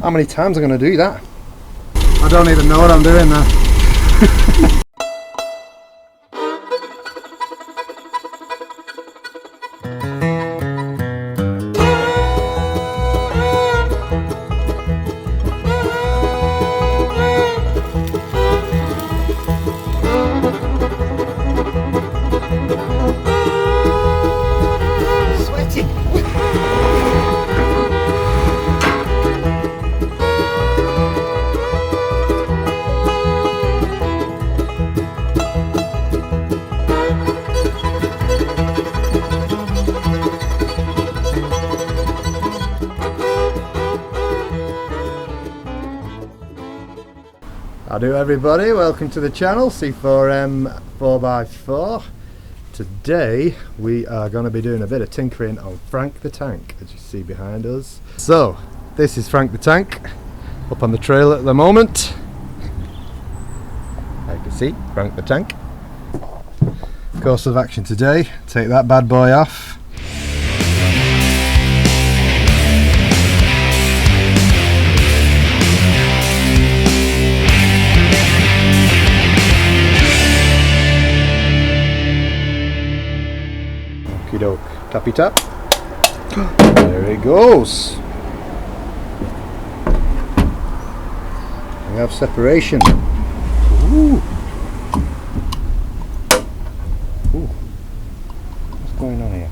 How many times am I going to do that? I don't even know what I'm doing now. Howdy everybody, welcome to the channel, C4M 4x4. Today we are going to be doing a bit of tinkering on Frank the Tank, as you see behind us. So, this is Frank the Tank, up on the trail at the moment. As you can see, Frank the Tank. Course of action today, take that bad boy off. Doke. Tappy tap. There he goes. We have separation. Ooh. Ooh. What's going on here?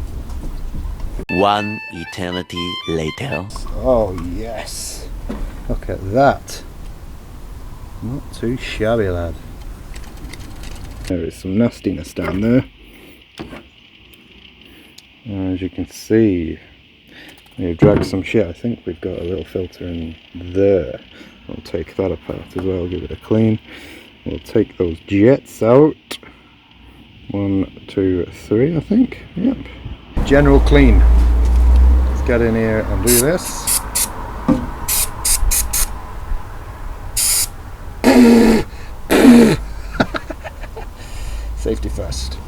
One eternity later. Oh yes. Look at that. Not too shabby, lad. There is some nastiness down there. As you can see, we've dragged some shit. I think we've got a little filter in there. We'll take that apart as well, give it a clean. We'll take those jets out. 1, 2, 3, I think. Yep. General clean. Let's get in here and do this. Safety first.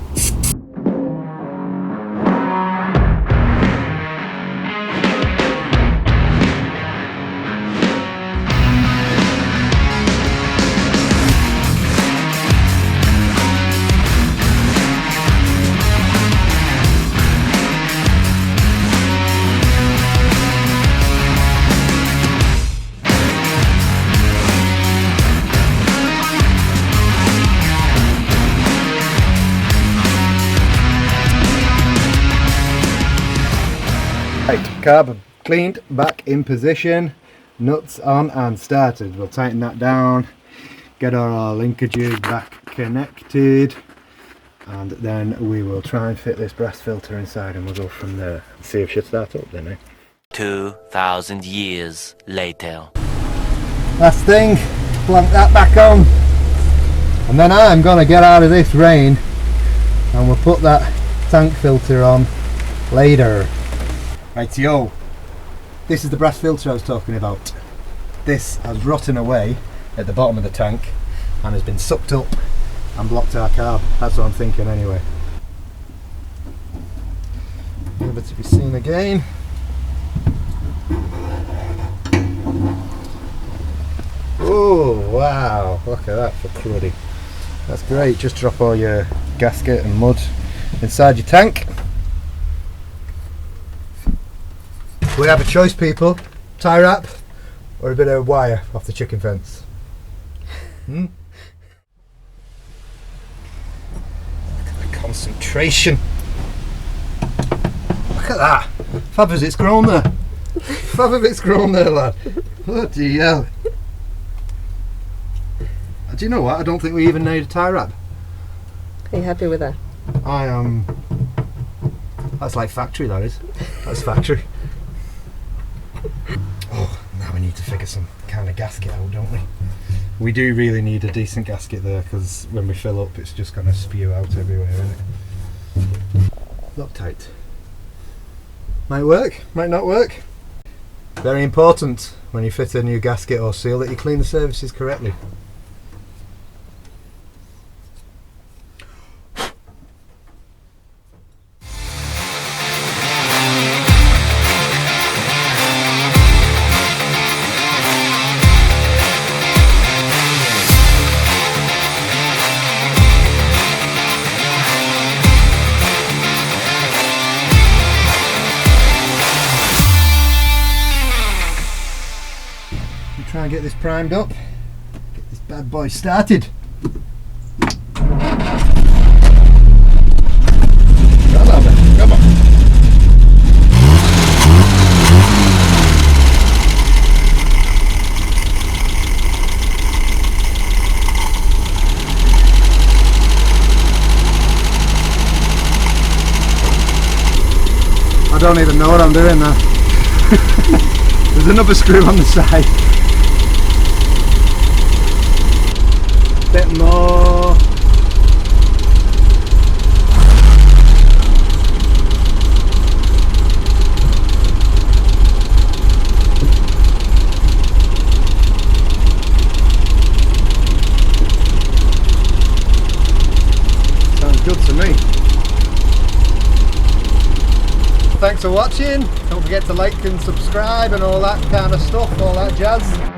Right, carb cleaned, back in position, nuts on and started. We'll tighten that down, get our linkages back connected, and then we will try and fit this brass filter inside and we'll go from there. See if she'll start up then, eh? 2,000 years later. Last thing, plunk that back on, and then I'm going to get out of this rain and we'll put that tank filter on later. Rightio, this is the brass filter I was talking about. This has rotten away at the bottom of the tank and has been sucked up and blocked our carb. That's what I'm thinking anyway. Never to be seen again. Oh wow, look at that for cruddy. That's great, just drop all your gasket and mud inside your tank. We have a choice, people. Tie wrap or a bit of wire off the chicken fence. Look at the concentration. Look at that. Fab as it's grown there. Fab as it's grown there, lad. Bloody hell. Do you know what? I don't think we even need a tie wrap. Are you happy with that? I am. That's like factory, that is. That's factory. Oh, now we need to figure some kind of gasket out, don't we? We do really need a decent gasket there, because when we fill up it's just going to spew out everywhere, isn't it? Loctite. Might work, might not work. Very important when you fit a new gasket or seal that you clean the surfaces correctly. try and get this primed up, get this bad boy started. Come on, man. Come on. I don't even know what I'm doing now. There's another screw on the side. Bit more. Sounds good to me. Thanks for watching. Don't forget to like and subscribe and all that kind of stuff, all that jazz.